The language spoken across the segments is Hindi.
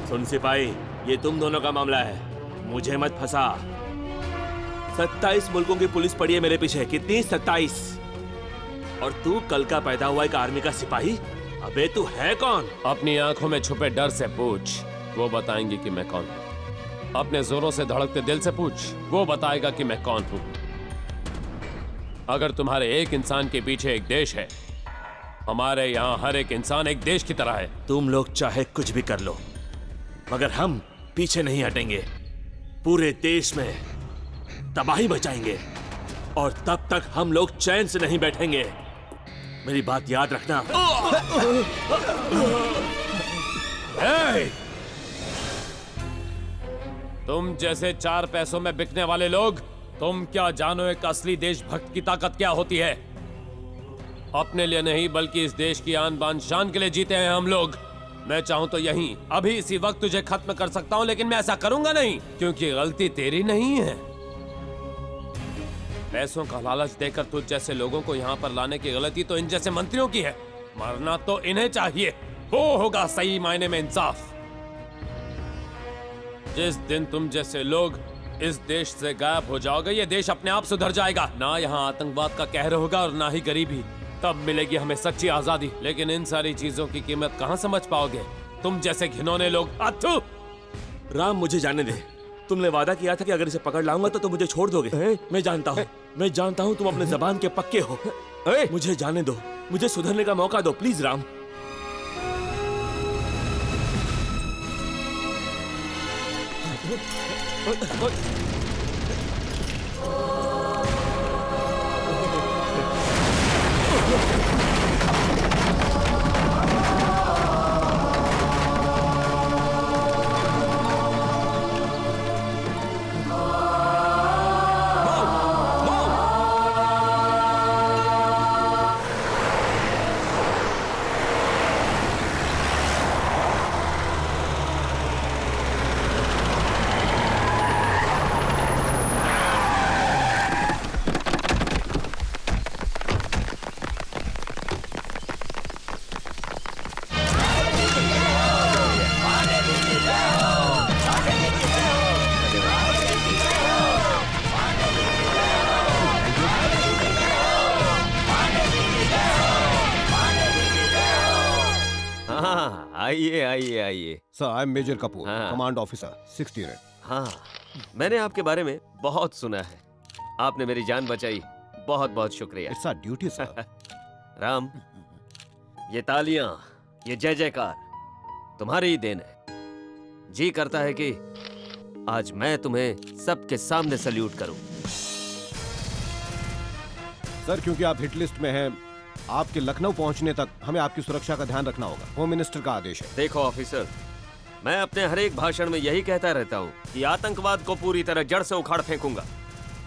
सुन सिपाही, ये तुम दोनों का मामला है, मुझे मत फंसा। 27 मुल्कों की पुलिस पड़ी है मेरे पीछे। कितनी? 27। और तू कल का पैदा हुआ एक आर्मी का सिपाही? अबे तू है कौन? अपनी आंखों में छुपे डर से पूछ, वो बताएंगे कि मैं कौन हूँ। अपने जोरों से धड़कते दिल से पूछ, वो बताएगा कि मैं कौन हूँ। अगर तुम्हारे एक इंसान के पीछे एक देश है, हमारे यहाँ हर एक इंसान एक देश की तरह है। तुम लोग चाहे कुछ भी कर लो, मगर हम पीछे नहीं हटेंगे। पूरे देश में तबाही मचाएंगे और तब तक हम लोग चैन से नहीं बैठेंगे। मेरी बात याद रखना। हे! तुम जैसे 4 पैसों में बिकने वाले लोग, तुम क्या जानो एक असली देशभक्त की ताकत क्या होती है? अपने लिए नहीं बल्कि इस देश की आन बान शान के लिए जीते हैं हम लोग। मैं चाहूं तो यहीं अभी इसी वक्त तुझे खत्म कर सकता हूं, लेकिन मैं ऐसा करूंगा नहीं, क्योंकि गलती तेरी नहीं है। पैसों का लालच देकर तुझ जैसे लोगों को यहाँ पर लाने की गलती तो इन जैसे मंत्रियों की है। मरना तो इन्हें चाहिए, वो होगा सही मायने में इंसाफ। जिस दिन तुम जैसे लोग इस देश से गायब हो जाओगे, ये देश अपने आप सुधर जाएगा। ना यहाँ आतंकवाद का कहर होगा और ना ही गरीबी। तब मिलेगी हमें सच्ची आजादी। लेकिन इन सारी चीजों की कीमत कहाँ समझ पाओगे तुम जैसे घिनौने लोग। अथू! राम, मुझे जाने दे। तुमने वादा किया था कि अगर इसे पकड़ लाऊंगा तो तुम मुझे छोड़ दोगे। मैं जानता हूँ तुम अपने जबान के पक्के हो। मुझे जाने दो, मुझे सुधरने का मौका दो प्लीज राम। आइए आइए आइए। Sir, I am major Kapoor, हाँ। Command officer 6th unit. हाँ, मैंने आपके बारे में बहुत सुना है। आपने मेरी जान बचाई, बहुत बहुत शुक्रिया। It's our duty sir. Ram, ये तालियां, ये जय जयकार तुम्हारी ही देन है। जी करता है कि आज मैं तुम्हें सबके सामने सल्यूट करूं। सर, क्योंकि आप हिट लिस्ट में हैं, आपके लखनऊ पहुंचने तक हमें आपकी सुरक्षा का ध्यान रखना होगा। होम मिनिस्टर का आदेश है। देखो ऑफिसर, मैं अपने हर एक भाषण में यही कहता रहता हूँ कि आतंकवाद को पूरी तरह जड़ से उखाड़ फेंकूंगा।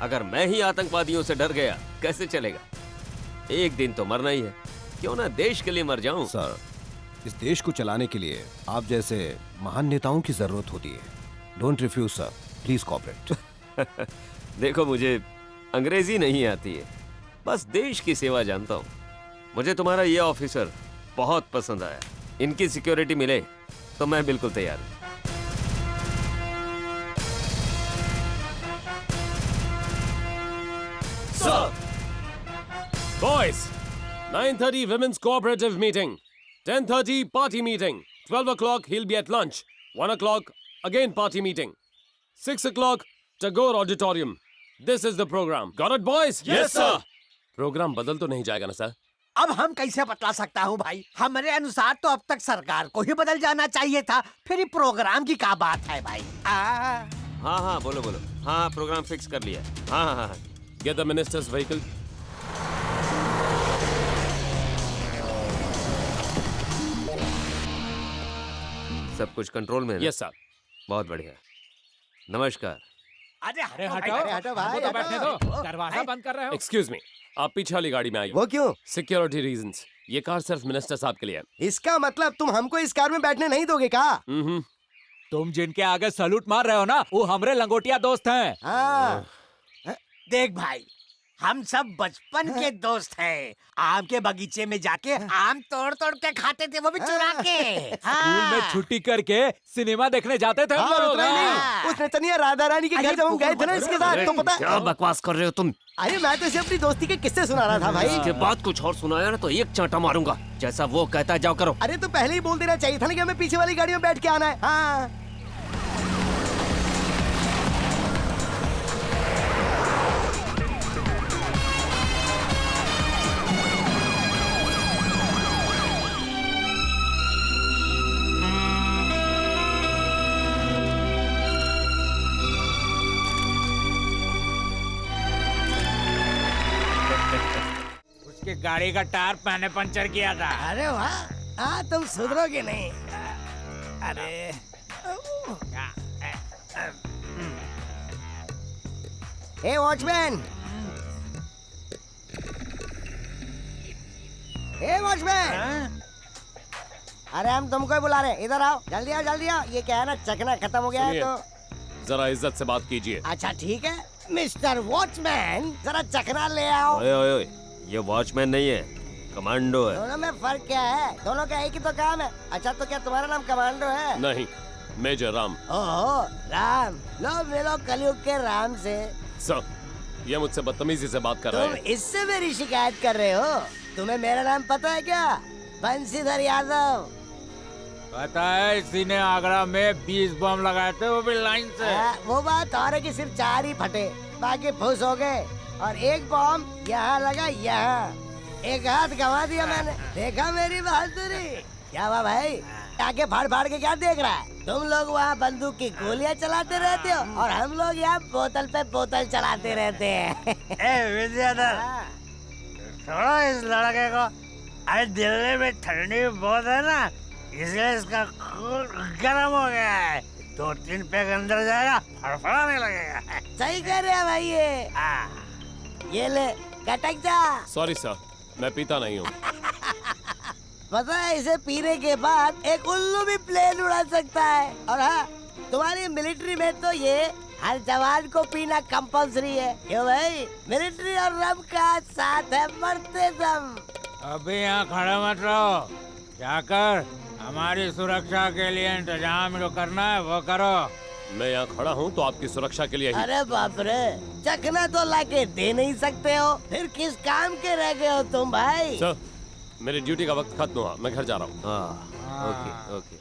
अगर मैं ही आतंकवादियों से डर गया कैसे चलेगा? एक दिन तो मरना ही है, क्यों ना देश के लिए मर जाऊं। सर, इस देश को चलाने के लिए आप जैसे महान नेताओं की जरूरत होती है। Don't refuse sir, please cooperate. देखो, मुझे अंग्रेजी नहीं आती है, बस देश की सेवा जानता हूँ। मुझे तुम्हारा ये ऑफिसर बहुत पसंद आया। इनकी सिक्योरिटी मिले तो मैं बिल्कुल तैयार हूँ। Sir! Boys, 9:30 women's cooperative meeting, 10:30 party meeting, 12 o'clock he'll be at lunch, 1 o'clock again party meeting, 6 o'clock Tagore Auditorium. This is the program. Got it, boys? Yes, sir. Programme बदल तो नहीं जाएगा ना सर? अब हम कैसे बतला सकता हूँ भाई? हमारे अनुसार तो अब तक सरकार को ही बदल जाना चाहिए था। फिर ये प्रोग्राम की क्या बात है भाई? हाँ हाँ, बोलो बोलो। हाँ, प्रोग्राम फिक्स कर लिया। हाँ हाँ हाँ। Get the minister's vehicle. सब कुछ कंट्रोल में है ना? Yes, sir. बहुत बढ़िया। नमस्कार। अरे हटो भाई, हमको तो बैठने दो, दरवाजा बंद कर रहे हो। Excuse me. आप पीछे वाली गाड़ी में आइए। वो क्यों? Security reasons. ये कार सिर्फ मिनिस्टर साहब के लिए है। इसका मतलब तुम हमको इस कार में बैठने नहीं दोगे का? तुम जिनके आगे सलूट मार रहे हो ना, वो हमरे लंगोटिया दोस्त हैं। हाँ। देख भाई, हम सब बचपन के दोस्त हैं। आम के बगीचे में जाके आम तोड़ तोड़ के खाते थे, वो भी चुरा के। स्कूल में छुट्टी करके सिनेमा देखने जाते थे हम हाँ, लोग। उतना ही नहीं, उस नचनिया राधा रानी के घर जब हम गए थे ना इसके साथ, तो पता क्या बकवास कर रहे हो तुम? अरे मैं तो इसे अपनी दोस्ती के किस्से सुना रहा था भाई। इसके बाद कुछ और सुनाया ना तो एक चांटा मारूंगा। जैसा वो कहता है जाओ करो। अरे तो पहले ही बोल देना चाहिए था ना कि हमें पीछे वाली गाड़ी में बैठ के आना है। हाँ उसके गाड़ी का टायर मैंने पंचर किया था। अरे वाह, हाँ तुम सुधरोगे नहीं। अरे हे वॉचमैन, हे वॉचमैन, अरे हम तुमको ही बुला रहे हैं, इधर आओ, जल्दी आओ जल्दी आओ। ये क्या है ना, चखना खत्म हो गया है तो। जरा इज्जत से बात कीजिए। अच्छा ठीक है मिस्टर वॉचमैन, जरा चखना ले आओ। ओए ओए ओए, ये वॉचमैन नहीं है, कमांडो है। दोनों में फर्क क्या है? दोनों का एक ही तो काम है। अच्छा तो क्या तुम्हारा नाम कमांडो है? नहीं, मेजर राम। ओहो राम, लो मिलो कलयुग के राम से। सर, ये मुझसे बदतमीजी से बात कर रहे तुम हैं। इससे मेरी शिकायत कर रहे हो? तुम्हें मेरा नाम पता है क्या? बंसीधर यादव। पता है, इसी ने आगरा में 20 बम लगाए थे, वो भी लाइन से। वो बात और है कि सिर्फ 4 ही फटे, बाकी फुस हो गए। और एक बम यहाँ लगा, यहाँ एक हाथ गंवा दिया मैंने। देखा मेरी बहादुरी? क्या हुआ भाई, आगे फाड़ फाड़ के क्या देख रहा है? तुम लोग वहाँ बंदूक की गोलियां चलाते रहते हो और हम लोग यहाँ बोतल पे बोतल चलाते रहते हैं। विद्याधर, छोड़ो इस लड़के को। अरे दिल्ली में ठंडी बहुत है ना, इसलिए इसका खून गर्म हो गया है। 2-3 पैग अंदर जाएगा, फड़फड़ाने लगेगा। सही कह रहे हैं भाई ये ले कटक जा। सॉरी सर, मैं पीता नहीं हूँ। पता है, इसे पीने के बाद एक उल्लू भी प्लेन उड़ा सकता है। और हाँ, तुम्हारी मिलिट्री में तो ये हर जवान को पीना कंपल्सरी है। क्यों भाई, मिलिट्री और रम का साथ है मरते दम। अभी यहाँ खड़े मत रहो, जाकर हमारी सुरक्षा के लिए इंतजाम जो करना है वो करो। मैं यहाँ खड़ा हूँ तो आपकी सुरक्षा के लिए ही। अरे बाप रे, चखना तो लाके दे नहीं सकते हो, फिर किस काम के रह गए हो तुम भाई? सर, मेरी ड्यूटी का वक्त खत्म हुआ, मैं घर जा रहा हूँ। हाँ, ओके ओके।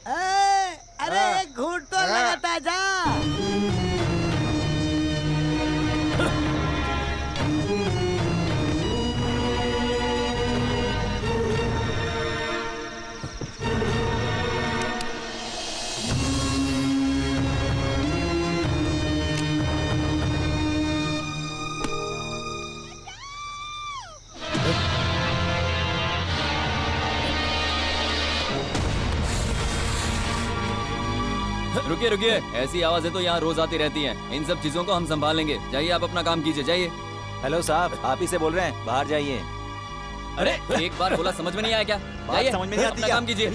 अरे एक घूंट तो लगाता जा। रुकिए रुकिए, ऐसी आवाजें तो यहाँ रोज आती रहती हैं। इन सब चीजों को हम संभाल लेंगे। जाइए, आप अपना काम कीजिए, जाइए। हेलो साहब, आप ही से बोल रहे हैं, बाहर जाइए। अरे एक बार बोला, समझ में नहीं आया क्या? जाइए, समझ में नहीं आती अपना क्या? काम कीजिए।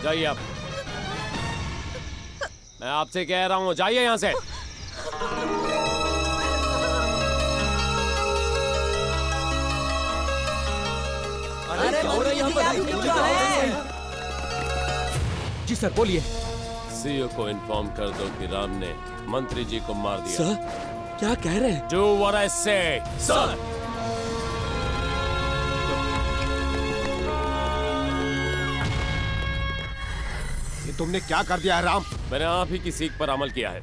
जाइए आप। मैं आपसे कह रहा हूँ, जाइए यहाँ से। अरे क्या हो रहा है यहाँ पर? मुझे क्या हो रहा है? जी सर, बोलिए। सीईओ को इन्फॉर्म कर दो कि राम ने मंत्री जी को मार दिया। सर, क्या कह रहे हैं? Do what I say, sir. ये तुमने क्या कर दिया है राम? मैंने आप ही की सीख पर अमल किया है।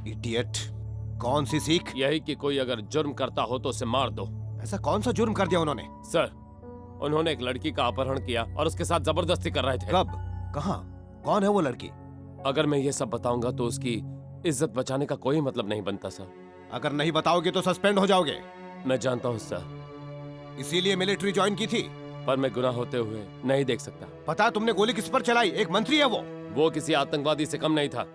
इडियट, कौन सी सीख? यही कि कोई अगर जुर्म करता हो तो उसे मार दो। ऐसा कौन सा जुर्म कर दिया उन्होंने? सर, उन्होंने एक लड़की का अपहरण किया और उसके साथ जबरदस्ती कर रहे थे। कब? कहाँ? कौन है वो लड़की? अगर मैं ये सब बताऊंगा तो उसकी इज्जत बचाने का कोई मतलब नहीं बनता सर। अगर नहीं बताओगे तो सस्पेंड हो जाओगे। मैं जानता हूँ सर, इसीलिए मिलिट्री ज्वाइन की थी। पर मैं गुनाह होते हुए नहीं देख सकता। पता है तुमने गोली किस पर चलाई? एक मंत्री है वो किसी आतंकवादी से कम नहीं था।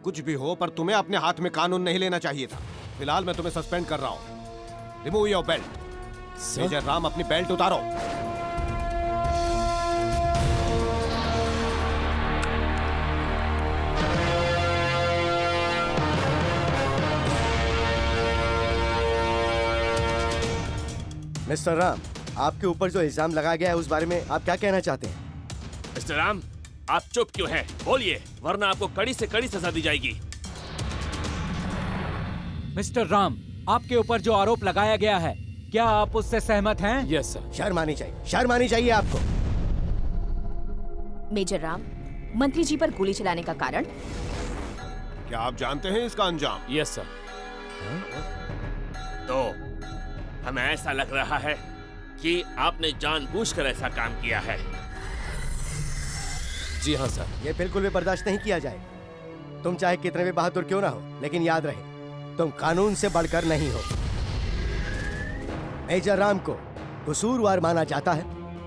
कुछ भी हो, पर तुम्हें अपने हाथ में कानून नहीं लेना चाहिए था। फिलहाल मैं तुम्हें सस्पेंड कर रहा हूँ। Remove your belt. Major Ram, अपनी बेल्ट उतारो। मिस्टर राम, आपके ऊपर जो इल्जाम लगाया गया है उस बारे में आप क्या कहना चाहते हैं? मिस्टर राम, आप चुप क्यों हैं? बोलिए, वरना आपको कड़ी से कड़ी सजा दी जाएगी। मिस्टर राम, आपके ऊपर जो आरोप लगाया गया है, क्या आप उससे सहमत हैं? Yes sir. शर्म आनी चाहिए, शर्म आनी चाहिए आपको। मेजर राम, मंत्री जी पर गोली चलाने का कारण? क्या आप जानते हैं इसका अंजाम? Yes sir. तो हमें ऐसा लग रहा है कि आपने जानबूझकर ऐसा काम किया है। जी हाँ सर। ये बिल्कुल भी बर्दाश्त नहीं किया जाए। तुम चाहे कितने भी बहादुर क्यों ना हो, लेकिन याद रहे, तुम कानून से बढ़कर नहीं हो। मेजर राम को कसूरवार माना जाता है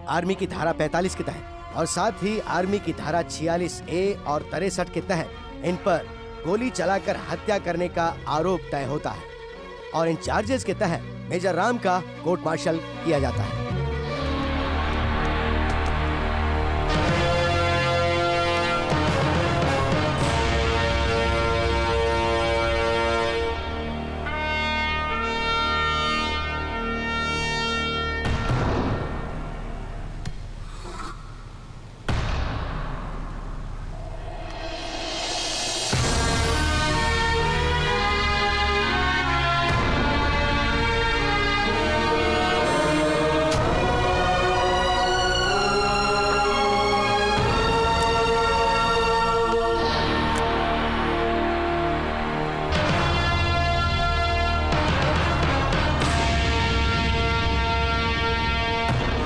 आर्मी की धारा 45 के तहत, और साथ ही आर्मी की धारा 46A और 63 के तहत इन पर गोली चलाकर हत्या करने का आरोप तय होता है, और इन चार्जेस के तहत मेजर राम का कोर्ट मार्शल किया जाता है।